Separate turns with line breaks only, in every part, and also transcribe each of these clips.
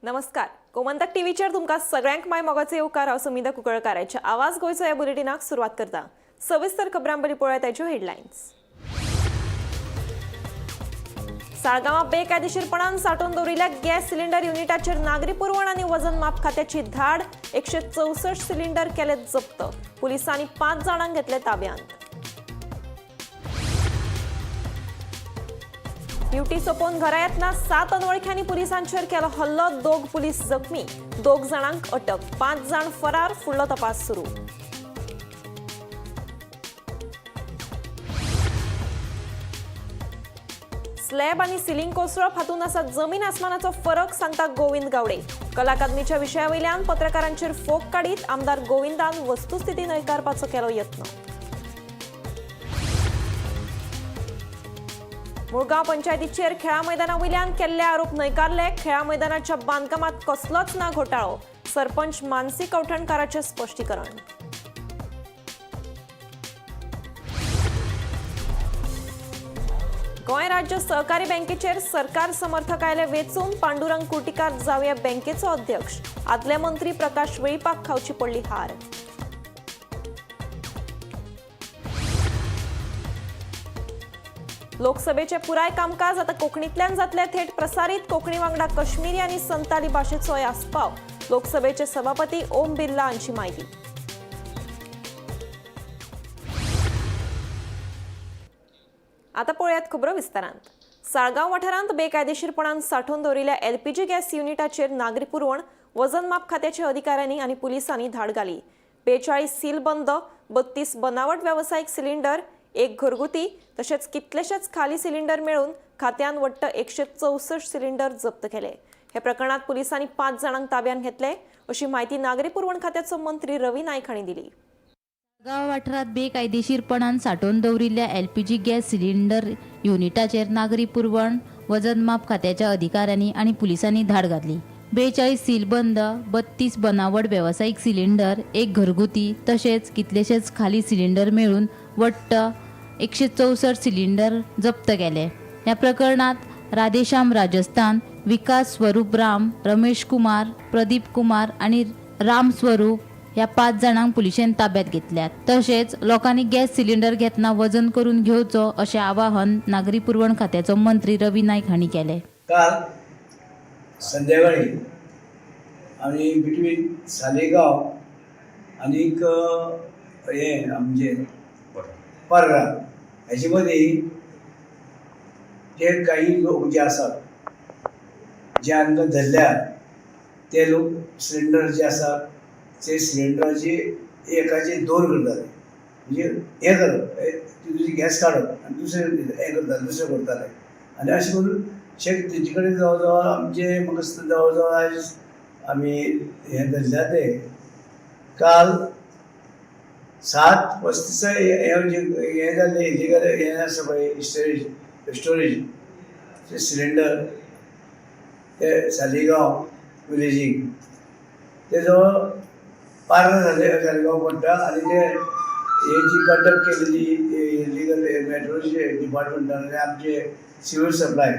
नमस्कार. गोमंतक टीव्हीचेर तुमकां सगळ्यांक माय मोगाचे येवकार. हांव सुमिता कुंकळकाराचे आवाज गोंयचो ह्या बुलेटिनाक सुरवात करता. सविस्तर खबरां बरी पळयात ताच्यो हेडलायन्स. साळगांवां बेकायदेशीरपणान सांठोवन दवरिल्ल्या गॅस सिलिंडर युनिटाचेर नागरी पुरवण आनी वजन माप खात्याची धाड. 164 सिलिंडर केले जप्त. पुलिसांनी 5 जाणांक घेतले ताब्यांत. ड्युटी सोंपोवन घरा येतना 7 अनवळख्यांनी पुलिसांचेर केलो हल्लो. 2 पुलीस जखमी, 2 जाणांक अटक, 5 जाण फरार. फुडलो तपास सुरू. स्लॅब आनी सिलिंग कोसळप हातूंत आसा जमीन आसमानाचो फरक, सांगता गोविंद गावडे. कला अकादमीच्या विशयावयल्यान पत्रकारांचेर फोग काडीत आमदार गोविंदान वस्तुस्थिती न्हयकारपाचो केलो यत्न. मुळगांव पंचायतीचेर खेळा मैदानावयल्यान केल्ले आरोप न्हयकारले. खेळा मैदानाच्या बांदकामात कसलोच ना घोटाळो. सरपंच मानसी कवठणकाराचें स्पश्टीकरण. गोंय राज्य सहकारी बँकेचेर सरकार समर्थक आयले वेचून. पांडुरंग कुर्टीकार जावया बँकेचो अध्यक्ष. आदले मंत्री प्रकाश वेळीपाक खावची पडली हार. लोकसभेचे पुराय कामकाज आता कोंकणींतल्यान जातले थेट प्रसारीत. कोंकणी वांगडा कश्मीरी आनी संताली भाशेचोय आस्पाव. लोकसभेचे सभापती ओम बिर्ला हांची माहिती. आता पळयात खबरो विस्तारांत. साळगांव वाठारांत बेकायदेशीरपणान सांठोवन दवरिल्ल्या एलपीजी गॅस युनिटाचेर नागरी पुरवण, वजन माप खात्याच्या अधिकाऱ्यांनी आनी पुलिसांनी धाड घाली. 42 सीलबंद, 32 बनावट व्यावसायिक सिलिंडर, 1 घरगुती तशेंच कितलेशेच खाली सिलिंडर मेळून खात्यान वट्ट 164 सिलिंडर जप्त केले. हे प्रकरणात पुलिसांनी 5 जाणांक ताब्यात घेतले, अशी माहिती नागरी पुरवण खात्याचो मंत्री रवी नाईक हांणी दिली.
साळगांव वाठारात बेकायदेशीरपणान सांठोवन दवरिल्ल्या एलपीजी गॅस सिलिंडर युनिटाचेर नागरी पुरवण, वजन माप खात्याच्या अधिकाऱ्यांनी आणि पुलिसांनी धाड घातली. 42 सीलबंद, 32 बनावट व्यावसायिक सिलिंडर, 1 घरगुती तशेंच कितलेशेच खाली सिलिंडर मेळून वट्ट 164 सिलिंडर जप्त केले. या प्रकरणात राधेश्याम राजस्थान, विकास स्वरूप राम, रमेश कुमार, प्रदीप कुमार आणि राम स्वरूप या 5 जाणांक पुलिशेन ताब्यात घेतल्यात. तशेंच लोकांनी गॅस सिलिंडर घेतना वजन करून घेवचो अशें आवाहन नागरी पुरवण खात्याचो मंत्री रवी नाईक हांणी केले.
काल संध्याकाळी आम्ही बिटवीन सालेगाव आणि हे आमचे पर्रा हाचे मदीं जे काही लोक जे आसात जे आमकां धरल्यात ते लोक सिलिंडर जे आसात ते सिलिंडराचे एकाचे 2 करताले. म्हणजे हे करप तुजी गॅस काडप आनी दुसरें हें करताले, दुसरें करताले. आनी अशें करून तेजे कडेन जवळ जवळ आमचे म्हाका दिसता जवळ जवळ आयज आमी हें धरल्या ते काल 7:35 हें जाल्लें इलिगल हें आसा पळय स्टोरेज ते सिलिंडर ते सालिगांव विलेजीक ते जवळ पार्रा सालिगांव पडटा. आनी ते हे जी कंडक्ट केलेली इलिगल मेट्रोचे डिपार्टमेंटान आनी आमचे सिवील सप्लाय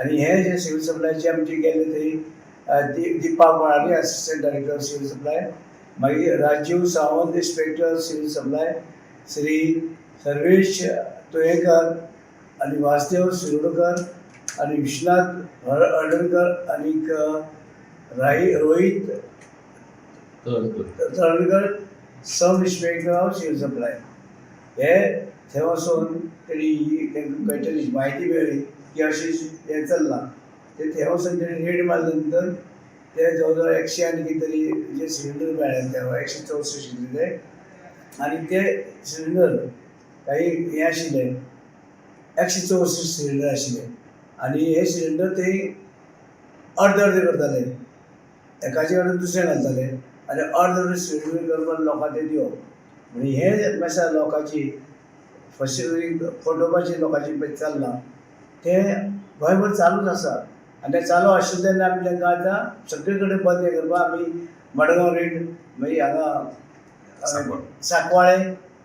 आनी हे जे सिवील सप्लायचे आमचे गेले थंय Deepa Palari assistant director civil supply, मागीर Rajiv Sawant inspector civil supply, Shri Sarvesh Toyekar आनी वासदेव शिरोडकर आनी विश्वनाथ हळदणकर आनी Rohit Talankar sub inspector of civil supply हे थंय वचून तेणी खंयतरी म्हायती मेळ्ळी की अशें हें चल्लां. ते थंय वचून तेणी रेड मारले नंतर ते जवळ जवळ 100 आनी कितें तरी जे सिलिंडर मेळ्ळे ते 164 शिल्ले. आनी ते सिलिंडर काही हें आशिल्ले 164 सिलिंडर आशिल्ले. आनी हे सिलिंडर ते अर्द अर्द करताले, एकाचे कडेन दुसरें घालताले आनी अर्द अर्द सिलिंडर करपाक लोकांक ते दिवप. म्हणजे हे मेसा लोकांची फसिलिटी फटोवपाची लोकांची पळय चल्लां तें गोंयभर चालूच आसा. आनी तें चालू आशिल्लें तेन्ना आमी तांकां आतां सगळे कडेन बंद हें करपाक आमी मडगांव रेड मागीर हांगा सांकवाळे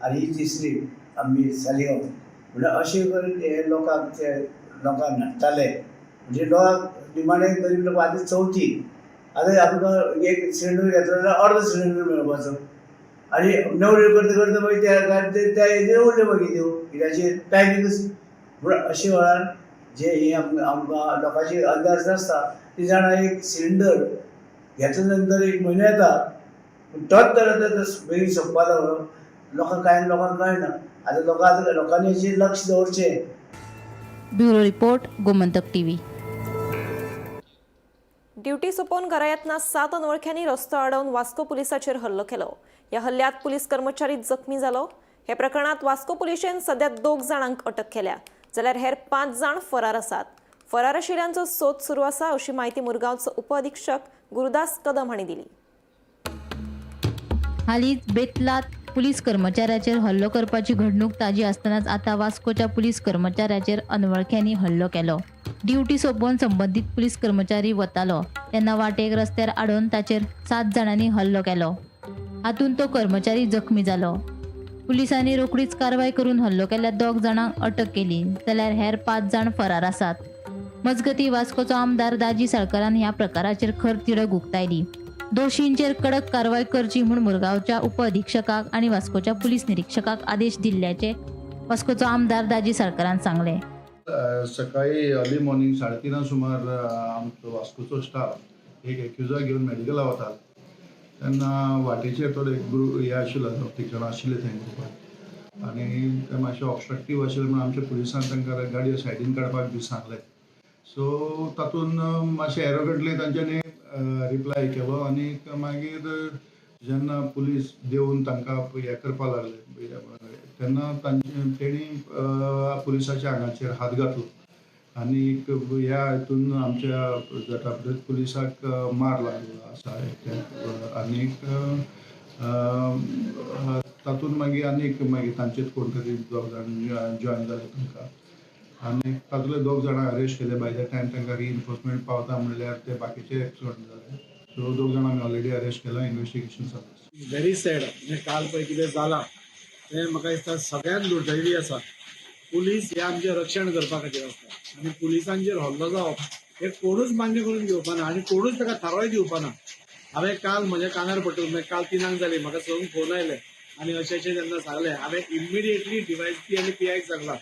आनी ही तिसरी आमी सालिगांव म्हणजे अशें करून हे लोकांक नाडटाले. म्हणजे लोक निमाणे गरीब लोक आतां चवथी आतां आमकां एक सिलिंडर घेतलो जाल्यार अर्दो सिलिंडर मेळपाचो आनी नवऱ्यो करता करता मागीर त्या हेजेर उरल्यो मागीर त्यो कित्याचेर टायमींगच पूण अशे वेळार जे ही आमकां लोकांची अंदाज नासता ती जाणा एक सिलिंडर घेतल्या नंतर एक म्हयनो येता पूण तोच तर बेगीन सोंपपा लागलो लोकांक कळना आतां लोकांनी हेचेर लक्ष दवरचें.
Bureau report Gomantak TV.
Duty सोंपोवन घरा येतना 7 अनवळख्यांनी रस्तो अडवून वास्को पुलिसाचेर हल्लो केलो. ह्या हल्ल्यात पुलीस कर्मचारी जखमी जालो. हे प्रकरणात वास्को पुलिशेन सध्या 2 जाणांक अटक केल्या जाल्यार हेर 5 जाण फरार आसात. फरार आशिल्ल्यांचो सोद सुरू आसा अशी माहिती मुरगांवचो उपअधीक्षक गुरुदास कदम हांणी दिली.
हालींच बेतलात पुलीस कर्मचाऱ्याचेर हल्लो करपाची घडणूक ताजी आसतनाच आता वास्कोच्या पुलीस कर्मचाऱ्याचेर अनवळख्यांनी हल्लो केलो. ड्युटी सोंपोवन संबंधीत पुलीस कर्मचारी वतालो तेन्ना वाटेक रस्त्यार आडोवन ताचेर 7 जाणांनी हल्लो केलो. हातूंत तो कर्मचारी जखमी जालो. पुलिसांनी रोखडीच कारवाय करून हल्लो केल्ल्या 2 जाणांक अटक केली जाल्यार हेर 5 जाण फरार आसात. मजगतीं वास्कोचो आमदार दाजी साळकारान ह्या प्रकाराचेर खर तिडक उक्तायली. दोशींचेर कडक कारवाय करची म्हूण मुरगांवच्या उपअधीक्षकाक आनी वास्कोच्या पुलीस निरीक्षकाक आदेश दिल्ल्याचे वास्कोचो आमदार दाजी साळकारान सांगले.
सकाळी अर्ली मॉर्निंग 3:30 सुमार आमचो वास्कोचो स्टाफ एक एक्युजा घेवन मेडिकला वतात तेन्ना वाटेचेर थोडे हे आशिल्लो 3 जाण आशिल्ले थंय ग्रुपान आनी ते मातशे ऑब्स्ट्रक्टीव आशिल्ले म्हणून आमच्या पुलिसांन तांकां गाडयो सायडीन काडपाक बी सांगले. सो तातूंत मातशें एरोगंटली तांच्यांनी रिप्लाय केलो आनी मागीर जेन्ना पुलीस देवन तांकां हें करपाक लागले तेन्ना तेणी पुलिसाच्या आंगाचेर हात घातलो आनी ह्या हितून आमच्या जटाब्रत पुलिसाक मार लागलो आसा आनीक तातूंत मागीर तांचेच कोण तरी 2 जाण जॉयन जाले तांकां आनी तातूंतले 2 जाणां अरेस्ट केले. बाय द टायम तांकां रिइन्फोर्समेंट पावता म्हणल्यार ते बाकीचे एक्सिडेंट जाले. सो 2 जाणां आमी ऑलरेडी अरेस्ट केला. इन्व्हेस्टिगेशन चालू.
व्हेरी सॅड म्हणजे काल पळय कितें जालां तें म्हाका दिसता सगळ्यांत दुर्दैवी आसा. पुलीस हे आमचें रक्षण करपा खातीर आसता आनी पुलिसांचेर हल्लो जावप हे कोणूच मान्य करून घेवपाना आनी कोणूच ताका थाराय दिवपाना. हांवें काल म्हज्या कानार पडटलें काल 3 जाली म्हाका सगळ्यांक फोन आयले आनी अशें जेन्ना सांगलें हांवें इमिडिएटली DYSP आनी PIक सांगलां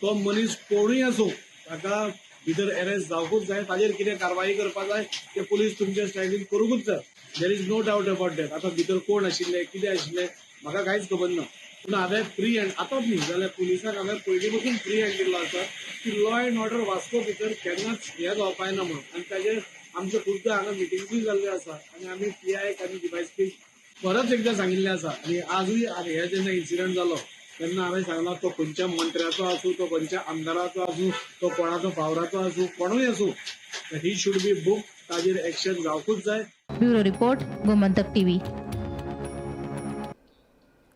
तो मनीस कोणूय आसूं ताका भितर अरेस्ट जावकूच जाय. ताजेर कितें कारवाई करपा जाय ते पुलीस तुमच्या स्टायलीन करूंकूच जाय. There is no doubt about that. आतां भितर कोण आशिल्ले कितें आशिल्लें म्हाका कांयच खबर ना पूण हांवें फ्री हँड आतांच न्ही जाल्यार पुलिसांक हांवें पयलीं पासून फ्री हँड दिल्लो आसा की लॉ एंड ऑर्डर वास्को भितर केन्नाच हें जावपाक ना म्हणून आनी ताजेर आमचे खुद्द हांगा मिटिंग्सूय जाल्ल्यो आसा आनी आमी PIक आनी DYSPक परत एकदां सांगिल्लें आसा. आनी आजूय हे जेन्ना इन्सिडंट जालो तेन्ना हांवें सांगलां तो खंयच्या मंत्र्याचो आसूं तो खंयच्या आमदाराचो आसूं तो कोणाचो फावराचो आसूं कोणूय आसूं ही शूड बी बुक ताजेर एक्शन जावकूच जाय.
Bureau report Gomantak TV.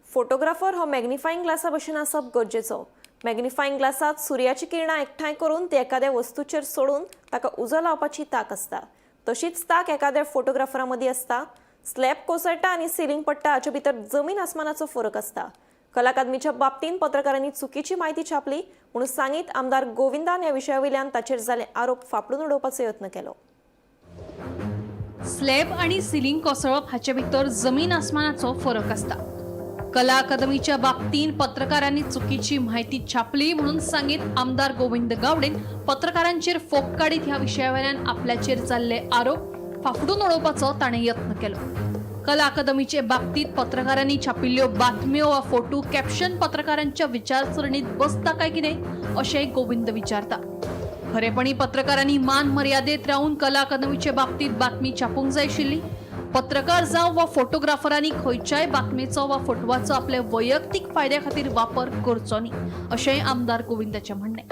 Photographer हो मॅग्निफाईंग ग्लासा भशेन आसप गरजेचो. मॅग्निफाईंग ग्लासात सुर्याची किरणां एकठांय करून ते एखाद्या वस्तूचेर सोडून ताका उजो लावपाची तांक आसता. तशीच तांक एखाद्या फोटोग्राफरा मदीं आसता. स्लॅब कोसळटा आनी सिलींग पडटा हाचे भितर जमीन आसमानाचो फरक आसता. कला अकादमीच्या बाबतींत पत्रकारांनी चुकीची म्हायती छापली म्हणून सांगीत आमदार गोविंदान ह्या विशयावयल्यान ताचेर जाल्ले आरोप फाफडून उडोवपाचो यत्न केलो.
स्लॅब आणि सिलिंग कोसळप हाचे भितर जमीन आसमानाचो फरक आसता. कला अकादमीच्या बाबतींत पत्रकारांनी चुकीची माहिती छापली म्हणून सांगीत आमदार गोविंद गावडेन पत्रकारांचेर फोग काडीत ह्या विशयावयल्यान आपल्याचेर जाल्ले आरोप फाफडून उडोवपाचो ताणें यत्न केलो. कला अकादमीचे बाबतीत पत्रकारांनी छापिल्ल्यो बातम्यो वा फोटो कॅप्शन पत्रकारांच्या विचारसरणीत बसता काय कितें अशेंय गोविंद विचारता. खरेपणी पत्रकारांनी मान मर्यादेत रावून कला अकादमीचे बाबतीत बातमी छापूंक जाय आशिल्ली. पत्रकार जावं वा फोटोग्राफरांनी खंयच्याय बातमेचो वा फोटवाचो आपल्या वैयक्तीक फायद्या खातीर वापर करचो न्ही अशेंय आमदार गोविंदाचें म्हणणें.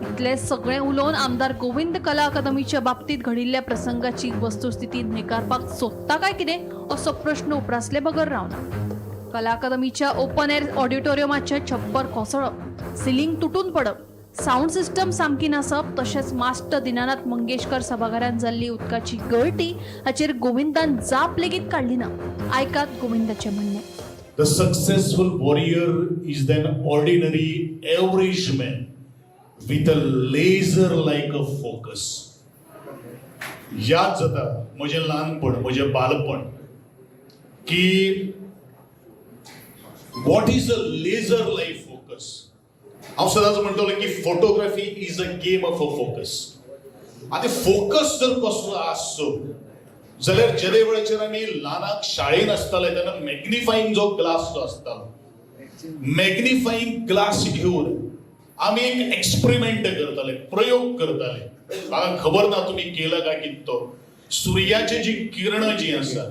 इतले सगळें उलोवन आमदार गोविंद कला अकादमीच्या बाबतीत घडिल्ल्या प्रसंगाची वस्तुस्थिती न्हयकारपाक सोदता काय कितें असो प्रश्न उपरासले बगर रावना. कला अकादमीच्या ओपन एअर ऑडिटोरियमाचे छप्पर कोसळप, सिलींग तुटून पडप, साऊंड सिस्टम सामकी नासप तशेंच मास्टर दिनानाथ मंगेशकर सभाघरांत जाल्ली उदकाची गळटी हाचेर गोविंदान जाप लेगीत काडली ना. आयकात गोविंदाचें म्हणणें.
The successful warrior is an ordinary average man with a laser like a focus. याद जाता म्हजें ल्हानपण, म्हजें बालपण, की what is a laser life focus. हांव सदांच म्हणटलो की photography is a game of a focus. आनी फोकस जर कसलो आसचो जाल्यार जे वेळाचेर आमी ल्हानाक शाळेन आसताले तेन्ना मॅग्निफायिंग जो ग्लास जो आसतालो, मॅग्निफायिंग ग्लास घेवन आमी एक एक्सपेरिमेंट करताले, प्रयोग करताले. म्हाका खबर ना तुमी केला काय कितें तो. सुर्याची जी किरणां जी आसा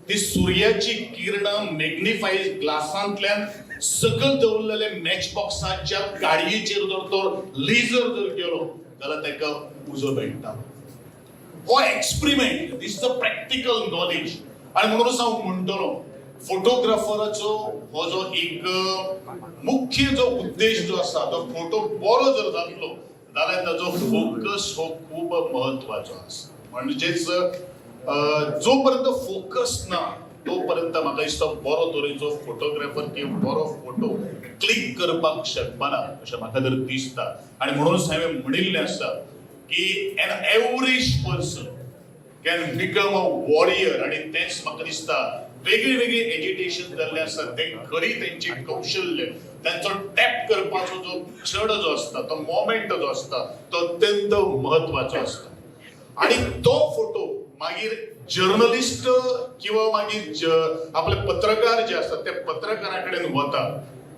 ती सुर्याची किरणां मॅग्निफायड ग्लासांतल्यान सकयल दवरलेले मॅच बॉक्साच्या गाडयेचेर जर तो लेजर जर केलो जाल्यार ताका उजो मेळटा. हो experiment, this is a practical knowledge. आनी म्हणूनच हांव म्हणटलो फोटोग्राफराचो हो जो एक मुख्य जो उद्देश जो आसा तो फोटो बरो जर जातलो जाल्यार ताजो फोकस हो खूब महत्वाचो आसा. म्हणजेच जोपर्यंत फोकस ना तोपर्यंत म्हाका दिसता बरो तरेचो फोटोग्राफर किंवा बरो फोटो क्लिक करपाक शकपाना अशें म्हाका तर दिसता. आनी म्हणूनच हांवें म्हणिल्लें आसा की an average person can become a warrior. आनी तेच म्हाका दिसता वेगळी वेगळी एज्युकेशन जाल्लें आसा ते खरी तेंची कौशल्य, तांचो टॅप करपाचो जो क्षण जो आसता, तो मोमेंट जो आसता तो अत्यंत महत्वाचो आसता. आणि तो फोटो मागीर जर्नलिस्ट किंवा मागीर आपले पत्रकार जे असतात त्या पत्रकाराकडे वता.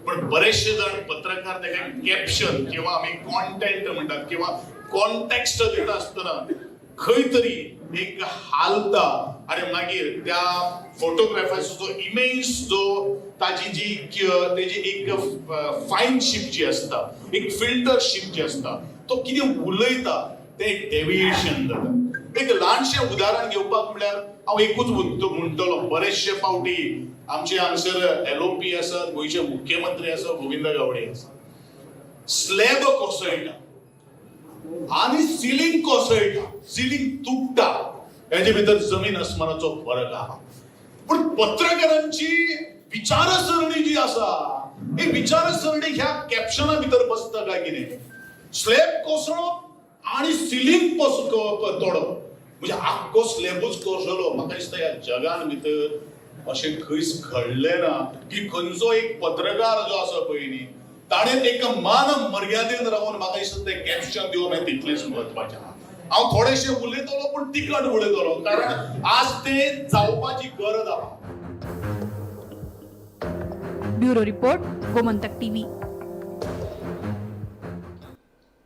पण बरेचसे जण पत्रकार ताका कॅप्शन किंवा आम्ही कॉन्टेंट म्हणतात किंवा कॉन्टेक्स्ट दिता आसतना खंय तरी एक हालता आणि मागीर त्या फोटोग्राफाचो जो इमेज जो ताजी जी तेजी एक फाईनशिप जी असता, एक फिल्टरशिप जी असता, तो कितें उलयता ते एक डेव्हिएशन जाता. एक ल्हानशें उदाहरण घेवपाक म्हळ्यार हांव एकूच म्हणटलो. बरेचशे फावटी आमचे हांगसर एलओपी आसात, गोंयचे मुख्यमंत्री आसा गोविंद गावडे आसा. स्लॅब कोसळटा आनी सिलींग कोसळटा, सिलींग तुटता, हेजे भितर जमीन अस्मानाचो फरक आहा. पण पत्रकारांची विचारसरणी जी आसा ही विचारसरणी ह्या कॅप्शना भितर बसता काय कितें. स्लॅब कोसळप आणि सिलींग तोडप म्हणजे आख्खो स्लॅबूच कोसळलो. म्हाका दिसता ह्या जगान भितर अशें खंयच घडलें ना की खंयचो एक पत्रकार जो आसा पळय न्ही ताणें एक मान मर्यादेन रावन म्हाका दिसता तें कॅप्शन दिवप हें तितलेंच म्हत्वाचें आहा. हांव थोडेशें उलयतलो पण तिखट उलयतलो कारण आज तें जावपाची गरज आहा.
Bureau report, Gomantak TV.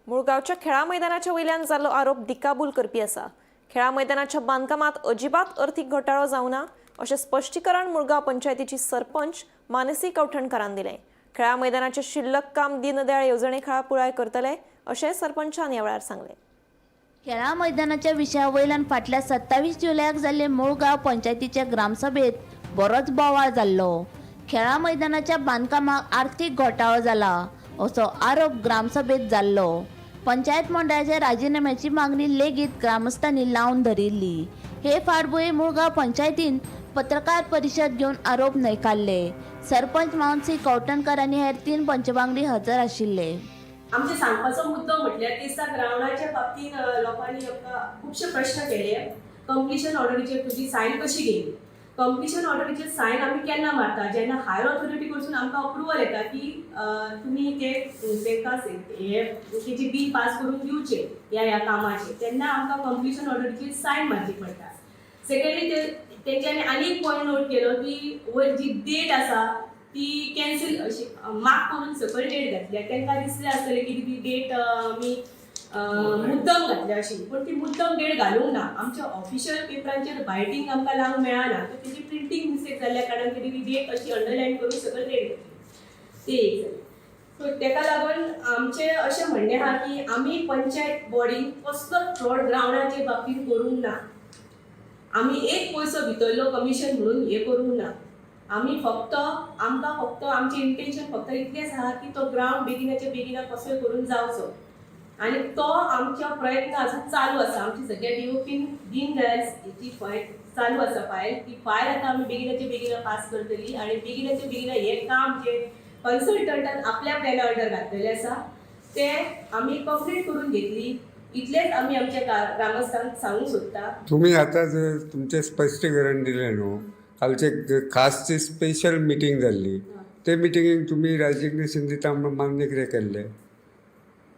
मुळगावच्या खेळा मैदानाच्या वयल्यान जाल्लो आरोप दिकाबूल करपी आसा. खेळा मैदानाच्या बांदकामात अजिबात अर्थीक घोटाळो जावना अशें स्पश्टीकरण मुळगाव पंचायतीची सरपंच मानसी कवठणकारान दिलें. खेळा मैदानाचे शिल्लक काम दीनदयाळ येवजणे खाला पुराय करतले अशें सरपंचान ह्या वेळार सांगलें.
खेळा मैदानाच्या विशया वयल्यान फाटल्या 27 जुलयाक जाल्ले मुळगाव पंचायतीच्या ग्रामसभेत बरोच बोवाळ जाल्लो. खेळा मैदानाच्या बांदकामाक आर्थीक घोटाळो जाला असो आरोप ग्रामसभेत जाल्लो. पंचायत मंडळाच्या राजीनाम्याची मागणी लेगीत ग्रामस्थांनी लावन धरिल्ली. हे फाटभुंयेर मुळगाव पंचायतीन पत्रकार परिशद घेवन आरोप न्हयकारले. सरपंच मानसी कवठणकर आनी हेर 3 पंचवांगडी हजर आशिल्ले.
आमचे सांगपाचो मुद्दो म्हटल्यार दिसता ग्रावंडाच्या बाबतीत लोकांनी खुबशे प्रश्न केले. कंप्लिशन ऑर्डरीचेर तुजी सायन कशी गेली. कंप्लिशन ऑर्डरीचेर सायन आमी केन्ना मारता जेन्ना हायर ऑथॉरिटी कडसून आमकां अप्रुवल येता की तुमी तांकां तेजी बील पास करून दिवचे ह्या कामाचे, तेन्ना आमकां कंप्लिशन ऑर्डरीचेर सायन मारची पडटा. सेकंडली तेंच्यांनी आनी एक पॉयंट नोट केलो की वयर जी डेट आसा ती कॅन्सील अशी मार्क करून सकयल डेट घातल्या. तांकां दिसलें आसतलें की ती डेट आमी मुद्दम घातल्या अशी, पण ती मुद्दम डेट घालूंक ना. आमच्या ऑफिशियल पेपरांचेर बायटींग आमकां लावंक मेळना, तर तेजी प्रिंटींग मिस्टेक जाल्ल्या कारणान ती डेट अशी अंडरलायन करून सकयल डेट घातली. ते एक जालें. सो तेका लागून आमचें अशें म्हणणें आहा की आमी पंचायत बॉडीन कसलोच फ्रॉड ग्रावंडाचे बाबतींत करूंक ना. आमी एक पयसो भितरलो कमिशन म्हणून हे करूंक ना. आमी आमकां फक्त आमचें इंटेंशन फक्त इतलेंच आहा की तो ग्रावंड बेगिनाच्या बेगिना कसोय करून जावचो आनी तो आमच्या प्रयत्न अजून चालू आसा. आमची सगळ्या डीओपीन दीनदयाळ हेची चालू आसा फायल. ती फायल आतां आमी बेगिनाच्या बेगिना पास करतली आनी बेगिनाच्या बेगिना हें काम जे कन्सल्टंटान आपल्या प्लॅना अंडर घातलेलें आसा तें आमी कंप्लीट करून घेतली. इतलेच आमी आमच्या ग्रामस्थांक सांगूंक सोदता.
तुम्ही आता जर तुमचे स्पश्टीकरण दिलें न्हू, कालचे खास ती स्पेशल मिटींग जाल्ली, ते मिटिंगेक तुम्ही रेजिग्नेशन दिता म्हणून मान्य कितें केल्लें?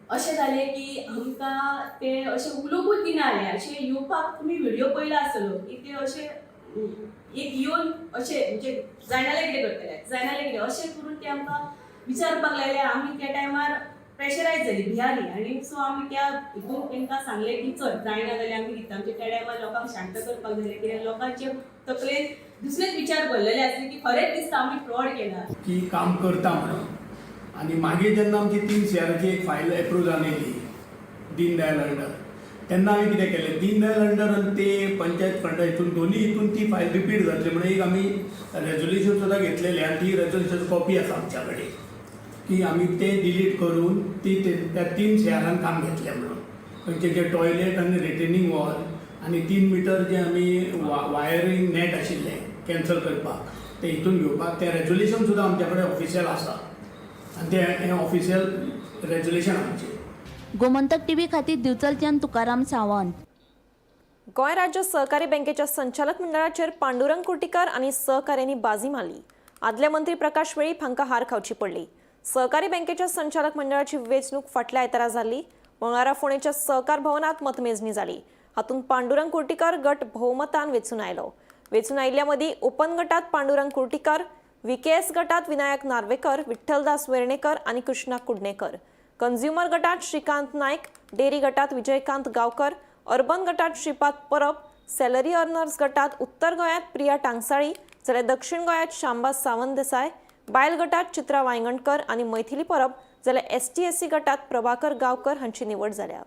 अशें जालें की आमकां ते अशें उलोवपूच दिनाले. अशें येवपाक तुमी व्हिडिओ पयला आसतलो की ते अशें एक येवन अशें म्हणजे जायनाले कितें करतले, जायनाले कितें अशें करून ते आमकां विचारपाक लागले. आमी त्या टायमार प्रेशरायज जाली, भियाली, आनी सो आमी त्या हितून तांकां सांगलें की चल जायना जाल्यार आमी दिता. आमचे त्या टायमार लोकांक शांत करपाक जाय, कित्याक लोकांचे तकलेन दुसरेच विचार भरलेले आसले की खरेंच दिसता आमी फ्रॉड केला.
की काम करता म्हणून. आणि मागीर जेन्ना आमची 3 शेअराची एक फायल एप्रूव जावन येयली दीनदयाल अंडर, तेन्ना आमी कितें केलें, दीनदयाल अंडर आनी ते पंचायत फंडा हितून दोनी हितून ती फायल रिपीट जातली म्हणून एक आमी रेजोल्युशन सुद्दां घेतलेलें आनी ती रेजोल्युशन कॉपी आसा आमच्या कडेन की आमी ते डिलीट करून त्या 3 शेअरान काम घेतलें म्हणून. खंयचे जे टॉयलेट आनी रिटेनिंग वॉल आनी 3 मीटर जे आमी वायरींग नेट आशिल्लें कॅन्सल करपाक ते हितून घेवपाक तें रेजोल्युशन सुद्दां आमच्या कडेन ऑफिशियल आसा आनी तें ऑफिशियल रेजोल्युशन आमचें.
गोमंतक टीव्ही खातीर दिवचलच्यान तुकाराम सावंत.
गोंय राज्य सहकारी बँकेच्या संचालक मंडळाचेर पांडुरंग कुर्टीकार आनी सहकाऱ्यांनी बाजी मारली. आदले मंत्री प्रकाश वेळीप हांकां हार खावची पडली. सहकारी बँकेच्या संचालक मंडळाची वेंचणूक फाटल्या आयतारा जाल्ली. मंगळारा फोंडेच्या सहकार भवनात मतमेजणी जाली. हातूंत पांडुरंग कुर्टीकार गट भोवमतान वेंचून आयलो. वेंचून आयिल्ल्या मदीं ओपन गटात पांडुरंग कुर्टीकार, व्हीकेएस गटात विनायक नार्वेकर, विठ्ठलदास वेर्णेकर आनी कृष्णा कुडणेकर, कंझ्युमर गटात श्रीकांत नायक, डेरी गटात विजयकांत गांवकर, अर्बन गटात श्रीपाद परब, सॅलरी अर्नर्स गटात उत्तर गोंयांत प्रिया टांगसाळी, जाल्यार दक्षिण गोंयांत शांबाज सावंत देसाय, बायल गटात चित्रा वांयगणकर आनी मैथिली परब, जाल्यार ST/SC गटात प्रभाकर गांवकर हांची निवड जाल्या.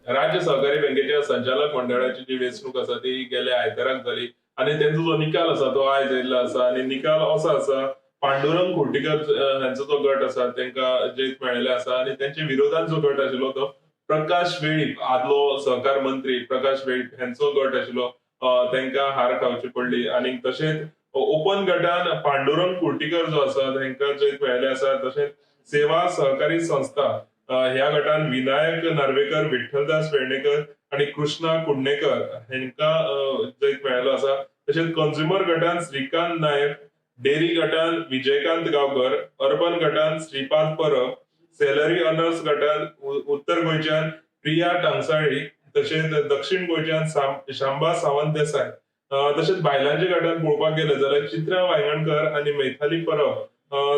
राज्य सहकारी बँकेच्या संचालक मंडळाची जी वेंचणूक आसा ती गेल्या आयताराक जाली आणि त्यांचा जो निकाल आसा तो आयज येयल्लो आसा आणि निकाल असो आसा पांडुरंग कुर्टीकर हांचो जो गट आसा तांकां जैत मेळिल्लें आसा आणि त्यांच्या विरोधात जो गट आशिल्लो तो प्रकाश वेळीप आदलो सहकार मंत्री प्रकाश वेळीप हांचो गट आशिल्लो तांकां हार खावची पडली. आणि तशेंच ओपन गटान पांडुरंग कुर्टीकर जो आसा तांकां जैत मेळिल्लें आसा. तशेंच सेवा सहकारी संस्था ह्या गटान विनायक नार्वेकर, विठ्ठलदास वेर्णेकर आणि कृष्णा कुडणेकर हांकां जैत मेळिल्लो आसा. तशेंच कंझ्युमर गटान श्रीकांत नायक, डेरी गटान विजयकांत गांवकर, अर्बन गटान श्रीपाद परब, सॅलरी अर्नर्स गटान उत्तर गोंयच्यान प्रिया टांगसाळी, तशेंच दक्षिण गोंयच्यान शांबाज सावंत देसाय, तशेंच बायलांच्या गटान पळोवपाक गेले जाल्यार चित्रा वांयगणकर आणि मैथिली परब,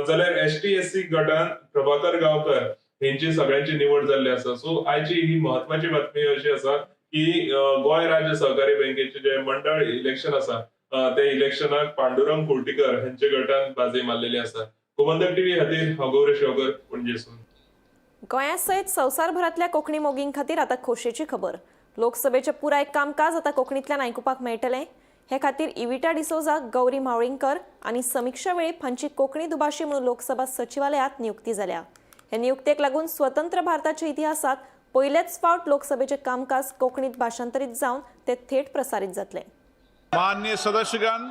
जाल्यार ST/SC गटान प्रभाकर गांवकर हेंची सगळ्यांची निवड जाल्ली आसा. सो आयची ही महत्वाची बातमी अशी आसा की गोंय राज्य सहकारी बँकेचे जे मंडळ इलेक्शन आसा त्या इलेक्शनाक पांडुरंग कुर्टीकर हांच्या गटान बाजी मारलेली आसा. गोमंतक टीव्ही खातीर गौरेश योगर पणजेसून.
गोंया सयत संवसारभरातल्या कोंकणी मोगीं खातीर आतां खोशयेची खबर. लोकसभेचें पुराय कामकाज आतां कोंकणींतल्यान आयकुपाक मेळटलें. हे खातीर इविटा डिसोजा, गौरी मावळींकर आनी समीक्षा वेळीप हांची कोंकणी दुभाशी म्हणून लोकसभा सचिवालयांत नियुक्ती जाल्या. हे नियुक्तेक लागून स्वतंत्र भारताच्या इतिहासात पयलेच फावट लोकसभेचे कामकाज कोंकणीत भाषांतरीत जावन ते थेट प्रसारीत जातले.
माननीय सदस्यगण,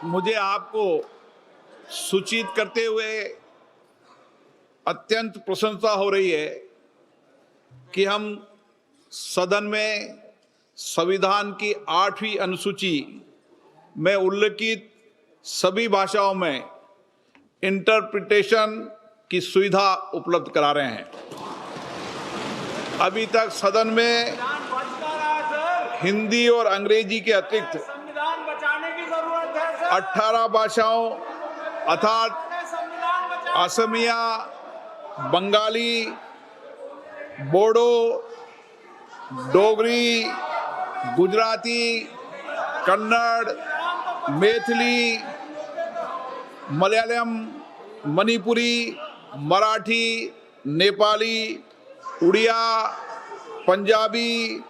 मुझे आपको सूचित करते हुए अत्यंत प्रसन्नता हो रही है कि हम सदन में संविधान की 8वीं अनुसूची में उल्लिखित सभी भाषाओं में इंटरप्रिटेशन की सुविधा उपलब्ध करा रहे हैं. अभी तक सदन में हिंदी और अंग्रेजी के अतिरिक्त 18 भाषाओं अर्थात असमिया, बंगाली, बोडो, डोगरी, गुजराती, कन्नड़, मैथिली, मलयालम, मणिपुरी, मराठी, नेपाली, उड़िया, पंजाबी,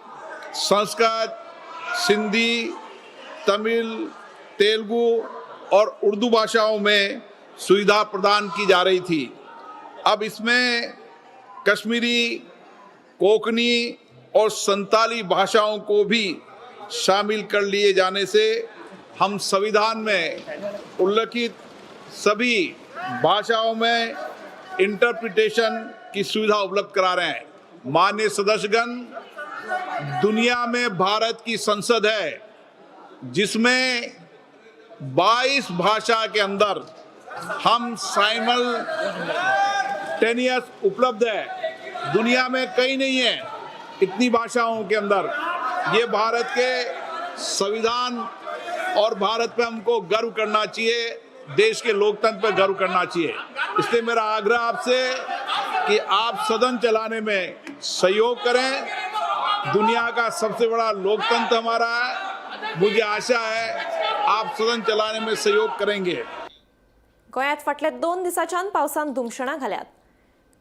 संस्कृत, सिंधी, तमिल, तेलुगु और उर्दू भाषाओं में सुविधा प्रदान की जा रही थी. अब इसमें कश्मीरी, कोंकणी और संताली भाषाओं को भी शामिल कर लिए जाने से हम संविधान में उल्लिखित सभी भाषाओं में इंटरप्रिटेशन की सुविधा उपलब्ध करा रहे हैं। माननीय सदस्यगण, दुनिया में भारत की संसद है जिसमें 22 भाषा के अंदर हम साइमल्टेनियस उपलब्ध है। दुनिया में कहीं नहीं है इतनी भाषाओं के अंदर। ये भारत के संविधान और भारत पे हमको गर्व करना चाहिए, देश के लोकतंत्र पे गर्व करना चाहिए। इसलिए मेरा आग्रह आपसे कि आप सदन चलाने में सहयोग करें। दुनिया का सबसे बड़ा लोकतंत्र हमारा है। मुझे आशा है आप सदन चलाने में सहयोग करेंगे।
गोंयांत फाटल्या 2 दिसांच्यान पावसान धुमशणां घाल्यात।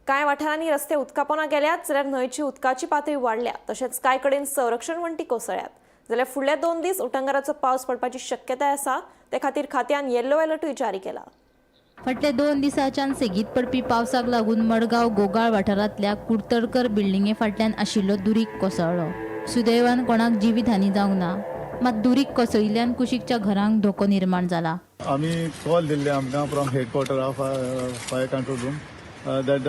कांय वाठारांनी रस्ते उदकापोंदा गेल्यात, जाल्यार न्हंयची उदकाची पातळी वाडल्या। तशेंच कांय कडेन संरक्षण वण्टी कोसळ्यात। जाल्यार फुडल्या 2 दीस उटंगराचो पावस पडपाची शक्यताय आसा। ते खातीर खात्यान येल्लो अलर्टूय जारी केला।
फाटल्या 2 दिसांच्यान सेगीत पडपी पावसाक लागून मडगांव गोगाळ वाठारांतल्या कुडतडकर बिल्डिंगे फाटल्यान आशिल्लो दुरीग कोसळ्ळो। सुदैवान कोणाक जिवीतहानी जावंक ना, मात दुरीग कोसळिल्ल्यान कुशीकच्या घरांक धोको निर्माण जाला।
आम्ही कॉल दिल्ले आमकां from headquarter of fire control room that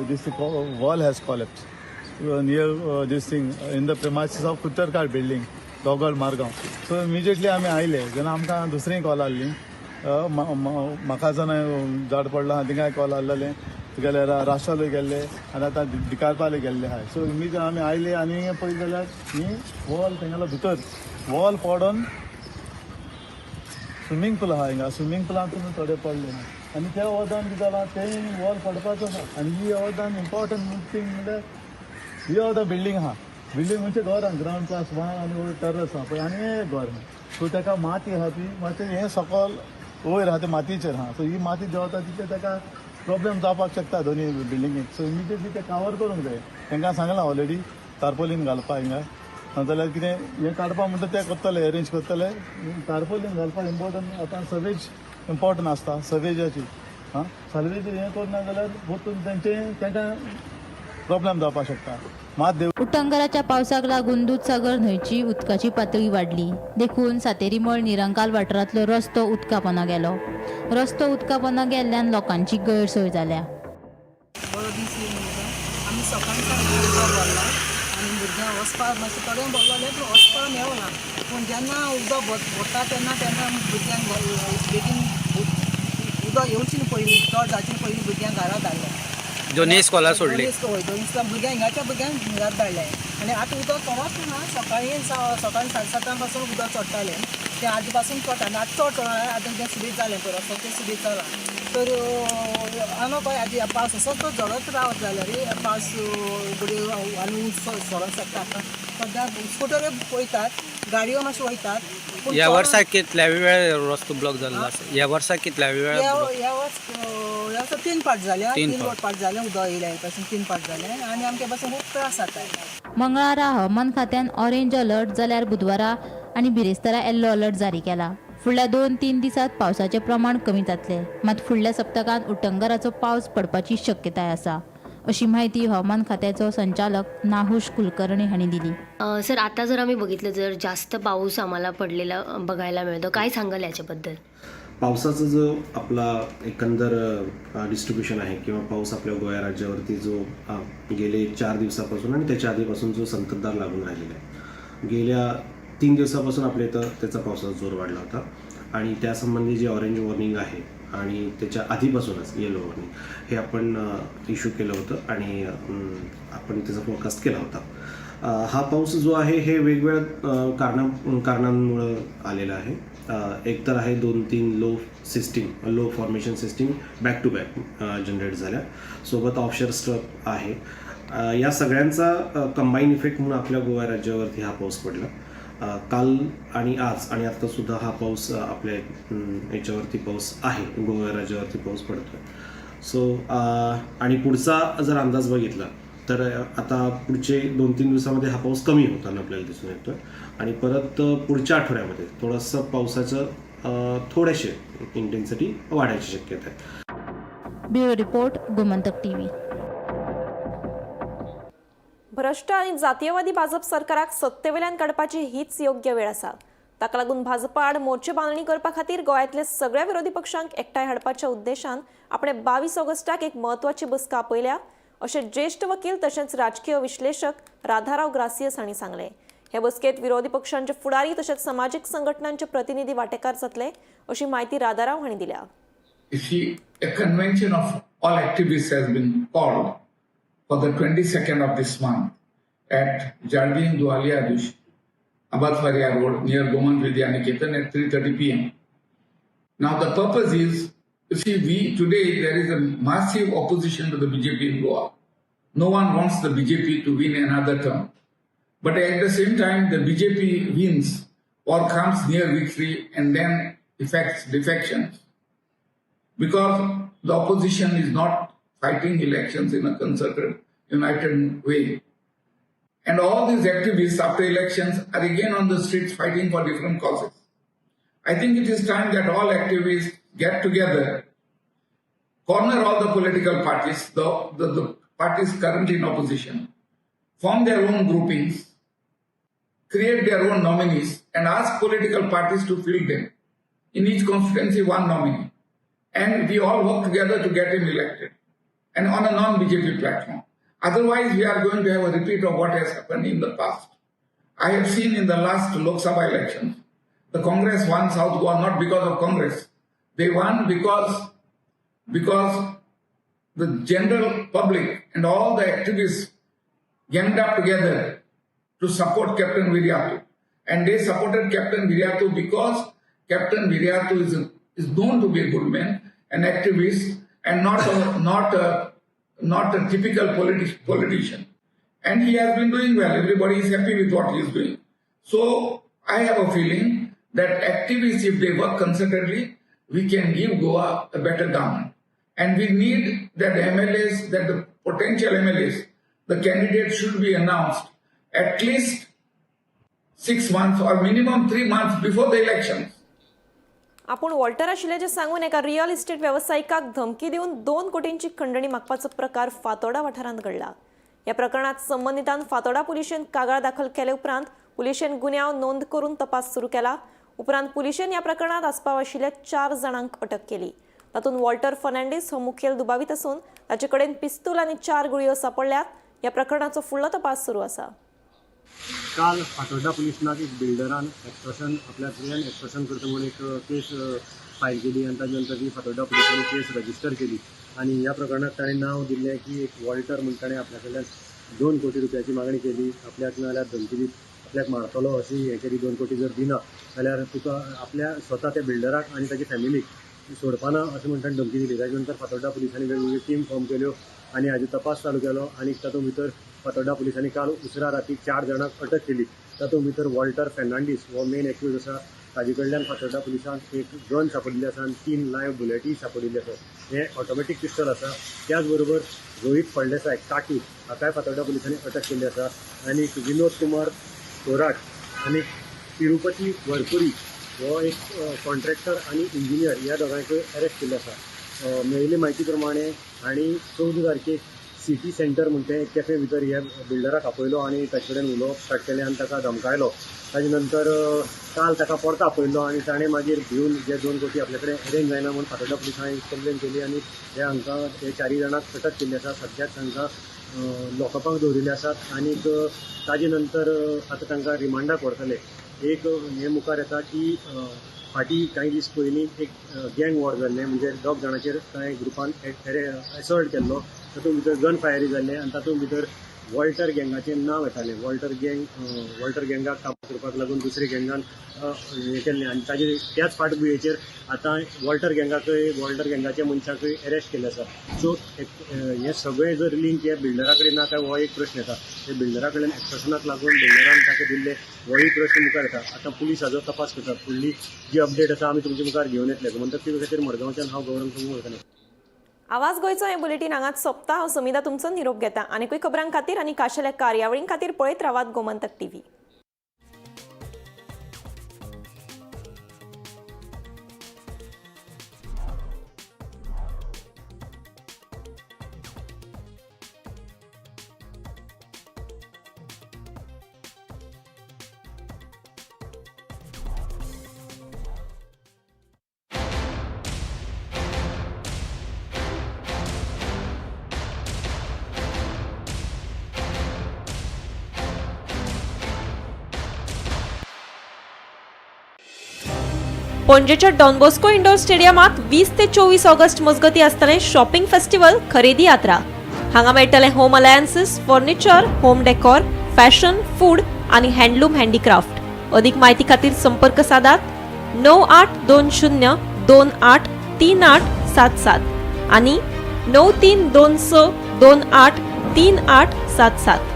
this wall has collapsed near this thing in the premises of Kuttarkar building, Gogal Margaon. So immediately आम्ही आयले जेन्ना आमकां दुसरी कॉल आसली म्हाका जाणा झाड पडला थिंगा कॉल आसलेले तुगेले राष्ट्रालय गेल्ले आनी आतां डिकारपाले गेल्ले आहाय. सो इमिजिएट आमी आयले आनी पळयत जाल्यार ही वॉल तेंगेलो भितर वॉल पडोन स्विमींग पूल आहा हिंगा स्विमींग पुलांतून थोडे पडले आनी त्या वोदान कितें जालां तें वॉल पडपाचो आसा आनी ही वोदान इम्पॉर्टंट थिंग म्हणल्यार ही वोदा बिल्डींग आहा बिल्डींग म्हणजे घर आहा ग्रावंड प्लस 1 आनी टेरस आहा पळय आनी हे घर सो ताका माती आहा ती माती हें सकयल वयर आहा ते मातयेचेर आहा. सो ही माती देंवता तिचे ताका प्रॉब्लेम जावपाक शकता दोनी बिल्डिंगेक. सो इमिजिएटली ते कवर करूंक जाय. तांकां सांगलां ऑलरेडी टार्पोलीन घालपा हिंगा नाजाल्यार कितें हें काडपा म्हणटा तें करतले अरेंज करतले. टार्पोलीन घालपाक इम्पॉर्टंट आतां सवेज इम्पॉर्टंट आसता सवेजाची सवेज हें करना जाल्यार परतून तांकां प्रॉब्लेम जावपाक शकता. मात देव
उटंगराच्या पावसाक लागून दूधसागर न्हंयची उदकाची पातळी वाडली. देखून सातेरीमळ निरंकाल वाठारांतलो रस्तो उदकापोंदा गेलो. रस्तो उदकापोंदा गेल्ल्यान लोकांची गैरसोय जाल्या.
बरो दीस आमी सकाळच्यान उदक भरला आनी भुरग्यांक वचपाक मातशें थोड्यांक भरलें पूण वचपाक मेळना. पूण जेन्ना उदक भरता तेन्ना भुरग्यांक बेगीन उदक येवची न्ही पयलीं चड जावची न्ही पयलीं भुरग्यांक घरा धाडलें.
दोनी इस्कॉला सोडली.
दोन दिसां भुरग्यांक हिंगाच्या भुरग्यांक घरात धाडलें आनी आतां उदक कमच ना. सकाळी 7:30 पासून उदक चडटालें तें आदी पासून चडटा आनी आतां चड आतां तें सुबीत जालें पळय रस्तो तें सुबीत जाला. तर हांगा पळय आदी पावस असो तो झडत रावत जाल्यार पावस उगड्यो आनी सोरोंक शकता. आतां सद्या स्कुटर वयतात गाडयो मातश्यो वयतात.
ह्या वर्सा कितल्या वेळ रस्तो ब्लॉक जाल्लो आसा? ह्या वर्सा कितल्या वेळ
ह्या वर्स 3 पाट जाल्या 3 पाट जालें उदक येयल्या पासून 3 पाट जालें आनी आमच्या पासून खूब त्रास जाता.
मंगळारा हवामान खात्यान ऑरेंज अलर्ट जाल्यार बुधवारा आनी बिरेस्तारा येल्लो अलर्ट जारी केला. फुडल्या 2-3 दिसांत पावसाचें प्रमाण कमी जातलें, मात फुडल्या सप्तकांत उटंगराचो पावस पडपाची शक्यताय आसा, अशी माहिती हवामान खात्याचो संचालक नाहुश कुलकर्णी हांणी दिली.
सर, आता जर आम्ही बघितलं जर जास्त पाऊस आम्हाला पडलेला बघायला मिळतो, काय सांगाल याच्याबद्दल?
पावसाचा जो आपला एकंदर डिस्ट्रीब्युशन आहे किंवा पाऊस आपल्या गोवा राज्यावरती जो गेले 4 दिवसापासून आणि त्याच्या आधीपासून जो संततधार लागून राहिलेला आहे. गेल्या 3 दिवसापासून आपल्या इथं त्याचा पावसाचा जोर वाढला होता आणि त्यासंबंधी जे ऑरेंज वॉर्निंग आहे आणि त्याच्या आधीपासूनच येलो वॉर्निंग हे आपण इश्यू केलं होतं आणि आपण त्याचा फोरकास्ट केला होता. हा पाऊस जो आहे हे वेगवेगळ्या कारणांमुळं आलेला आहे. एक तर आहे 2-3 low formation system back to back generate झाल्या, सोबत ऑफशोर स्ट्रक आहे. या सगळ्यांचा कंबाईन इफेक्ट म्हणून आपल्या गोवा राज्यावरती हा पाऊस पडला. काल आणि आज आणि आत्तासुद्धा हा पाऊस आपल्या याच्यावरती पाऊस आहे, गोवा राज्यावरती पाऊस पडतो आहे. सो आणि पुढचा जर अंदाज बघितला तर आता पुढचे 2-3 दिवसामध्ये हा पाऊस कमी होताना आपल्याला दिसून येतो आहे आणि परत पुढच्या आठवड्यामध्ये थोडंसं पावसाचं थोडेसे इंटेन्सिटी वाढायची शक्यता आहे.
Bureau report, Gomantak TV.
भ्रष्ट आणि जातीयवादी भाजप सरकाराक सत्तेवेल्यान काडपाची हीच योग्य वेळ आसा. ताका लागून भाजपा आड मोर्चे बांदणी करपा खातीर गोंयांतल्या सगळ्या विरोधी पक्षांक एकठांय हाडपाच्या उद्देशान आपणे 22 ऑगस्टाक एक म्हत्वाची बसका आपयल्या. असे ज्येष्ठ वकील तसेच राजकीय विश्लेषक राधाराव ग्रासियस हांणी सांगले. हे बसकेत विरोधी पक्षांचे फुडारी तसेच सामाजिक संघटनांचे प्रतिनिधी वांटेकार जातले अशी माहिती राधाराव हांणी दिल्या.
A convention of all activists has been called for the 22nd of this month at Jardin Dualia Dush, Abadfaria Road near Goman Vidya Niketan at 3:30 p.m. Now the purpose is, you see, today there is a massive opposition to the BJP in Goa. No one wants the BJP to win another term. But at the same time, the BJP wins or comes near victory and then effects defections. Because the opposition is not fighting elections in a concerted, united way. And all these activists after elections are again on the streets fighting for different causes. I think it is time that all activists get together, corner all the political parties, the parties currently in opposition, form their own groupings, create their own nominees and ask political parties to field them. In each constituency, one nominee. And we all work together to get him elected. And on a non-BJP platform. Otherwise, we are going to have a repeat of what has happened in the past. I have seen in the last Lok Sabha elections, the Congress won South Goa not because of Congress. They won because the general public and all the activists ganged up together to support Captain Viriatu. And they supported Captain Viriatu because Captain Viriatu is known to be a good man, an activist, and not a typical politician. And he has been doing well. Everybody is happy with what he is doing. So I have a feeling that activists, if they work concertedly, we can give Goa a better government. And we need that MLAs, that the potential MLAs, the candidates should be announced at least 6 months or minimum 3 months before the elections.
आपण Walter आशिल्ल्याचे सांगून एका real estate व्यावसायिकाक धमकी देऊन 2 कोटींची खंडणी मागपाचो प्रकार फातोडा वाठारांत घडला. या प्रकरणात संबंधितान फातोडा पुलिशेन कागाळ दाखल केले उपरांत पुलिशेन गुन्यांव नोंद करून तपास सुरू केला. उपरांत पुलिशेन या प्रकरणात आस्पाव आशिल्ल्या 4 जाणांक अटक केली. तातूंत वॉल्टर फर्नांडीस हो मुखेल दुबावीत असून ताचे कडेन पिस्तूल आनी 4 गुळयो सापडल्यात. या प्रकरणाचो फुडलो तपास सुरू आसा.
काल फातोर्डा पुलिस स्टेशनाक एक बिल्डरान एक्सटॉर्शन आपल्या कडल्यान एक्सटॉर्शन करता म्हणून एक केस फायल केली आनी ताजे नंतर ती फातोर्डा पुलिसांनी केस रजिस्टर केली आणि ह्या प्रकरणात ताणें नांव दिल्लें की एक वॉल्टर म्हणून ताणें आपल्या कडल्यान 2 कोटी रुपयाची मागणी केली. आपल्याक नाजाल्यार धमकी दित आपल्याक मारतलो अशी हे केली. 2 कोटी जर दिना जाल्यार तुका आपल्या स्वता त्या बिल्डराक आनी ताची फॅमिलीक सोडपाना अशें म्हणून ताणें धमकी दिली. ताजे नंतर फातोर्डा पुलिसांनी वेगवेगळी टीम फॉर्म केल्यो आनी हाजो तपास चालू केलो आनी तातूंत भितर फातोर्डा पुलिसांनी काल उसरा राती 4 जाणांक अटक केली. तातूंत भितर वॉल्टर फर्नांडीस हो मेन एक्यूज आसा. ताजे कडल्यान फातोर्डा पुलिसांक एक गन सापडिल्ली आसा आनी 3 लायव्ह बुलेटी सापडिल्ली आसा. हे ऑटोमॅटीक पिस्टल आसा. त्याच बरोबर रोहीत फळदेसाय काटू हाकाय फातोर्डा पुलिसांनी अटक केल्ली आसा. आनी विनोद कुमार तोराट आनी तिरुपती वरपुरी हो एक कॉन्ट्रॅक्टर आनी इंजिनियर ह्या दोगांयकूय अरेस्ट केल्ले आसा. मेळिल्ले म्हायती प्रमाणे आनी 14 तारखेक सिटी सेंटर म्हणटे एक कॅफे भितर ह्या बिल्डराक आपयलो आनी ताचे कडेन उलोवप स्टार्ट केलें आनी ताका धमकायलो. ताजे नंतर काल ताका परत आपयलो आनी ताणें मागीर भिवन जे 2 कोटी आपले कडेन अरेंज जायना म्हणून फातोर्डा पुलिसांनी कंप्लेन केली आनी हे 4 जाणांक अटक केल्ली आसा. सद्याक तांकां लॉकअपाक दवरिल्ले आसात आनी ताजे नंतर आतां तांकां रिमांडाक व्हरतले. एक हे मुखार येता की फाटीं कांय दीस पयलीं एक गँग वॉर जाल्लें म्हणजे 2 जाणांचेर कांय ग्रुपान असॉल्ट केल्लो. तातूंत भितर गन फायरी जाल्लें आनी तातूंत भितर वॉल्टर गँगाचें नांव येतालें. वॉल्टर गँगाक काबू करपाक लागून दुसरे गँगान हें केल्लें आनी ताजे त्याच फाटभुंयेचेर आतां वॉल्टर गँगाच्या मनशाकूय अरेस्ट केल्ले आसा. सो हें सगळें जर लिंक ह्या बिल्डरा कडेन ना काय हो एक प्रश्न येता. हे बिल्डरा कडेन एक्सटॉर्शनाक लागून बिल्डरान ताका दिल्ले होय प्रश्न मुखार येता. आतां पुलीस हाजो तपास करता. फुडली जी अपडेट आसा आमी तुमचे मुखार घेवन येतले. म्हणटकीर ते खातीर मडगांवच्यान हांव गौरव संघ उलयतां.
आवाज गोंयचो हें बुलेटीन हांगाच सोंपता. हांव समिता तुमचो निरोप घेता. आनीकूय खबरां खातीर आनी खाशेल्या कार्यावळीं खातीर पळयत रावात गोमंतक TV. पणजेच्या डॉन बॉस्को इंडोर स्टेडियमात 20 ते 24 ऑगस्ट मजगती असतलें शॉपिंग फेस्टिवल खरेदी यात्रा. हांगा मेळटले home alliances, furniture, home decor, fashion, food आणि हँडलूम हँडीक्राफ्ट. अधिक माहिती खातीर संपर्क साधात 9820283877 आणि 9326283877.